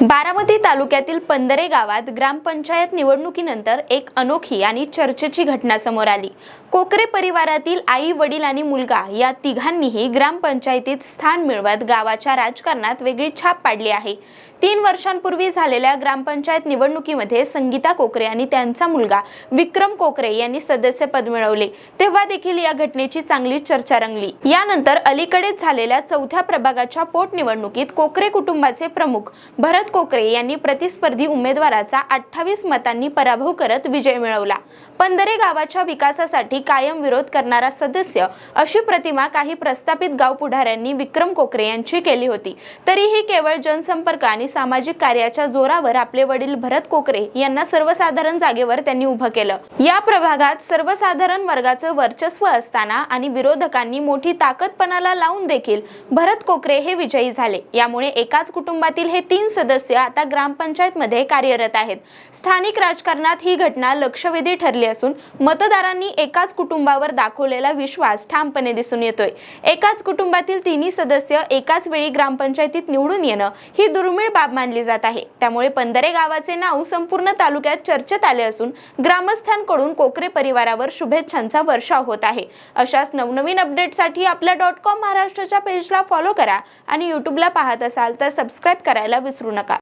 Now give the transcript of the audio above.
बारामती तालुक्यातील पंधरे गावात ग्रामपंचायत निवडणुकीनंतर एक अनोखी आणि चर्चेची घटना समोर आली। कोकरे परिवारातील आई, वडील आणि मुलगा या तिघांनीही ग्रामपंचायतीत स्थान मिळवत गावाच्या राजकारणात वेगळी छाप पाडली आहे। 3 वर्षांपूर्वी झालेल्या ग्रामपंचायत निवडणुकीमध्ये संगीता कोकरे आणि त्यांचा मुलगा विक्रम कोकरे यांनी सदस्यपद मिळवले, तेव्हा देखील या घटनेची चांगली चर्चा रंगली। यानंतर अलीकडेच झालेल्या 4थ्या प्रभागाच्या पोटनिवडणुकीत कोकरे कुटुंबाचे प्रमुख भरत कोकरे यांनी प्रतिस्पर्धी उमेदवाराचा 28 मतांनी पराभव करत विजय मिळवला। पंधरे गावाच्या विकासासाठी कायम विरोध करणारा सदस्य अशी प्रतिमा काही प्रस्थापित गाव पुढाऱ्यांनी विक्रम कोकरे यांची केली होती। तरीही केवळ जनसंपर्क आणि सामाजिक कार्याच्या जोरावर आपले वडील भरत कोकरे यांना सर्वसाधारण जागेवर त्यांनी उभं केलं। या प्रभागात सर्वसाधारण वर्गाचं वर्चस्व असताना आणि विरोधकांनी मोठी ताकद पणाला लावून देखील भरत कोकरे हे विजयी झाले। यामुळे एकाच कुटुंबातील हे 3 सदस्य आता ग्रामपंचायत मध्ये कार्यरत आहेत। स्थानिक राजकारणात ही घटना लक्षवेधी ठरली असून मतदारांनी एकाच कुटुंबावर दाखवलेला विश्वास ठामपणे दिसून येतोय। एकाच कुटुंबातील 3 सदस्य एकाच वेळी ग्रामपंचायतीत निवडून येणं ही दुर्मिळ बाब मानली जात आहे। त्यामुळे पंधरे गावाचे नाव संपूर्ण तालुक्यात चर्चेत आले असून ग्रामस्थांकडून कोकरे परिवारावर शुभेच्छांचा वर्षाव होत आहे। अशाच नवनवीन अपडेटसाठी आपल्या .com महाराष्ट्राच्या पेजला फॉलो करा आणि YouTube ला पाहत असाल तर सबस्क्राइब करायला विसरू नका।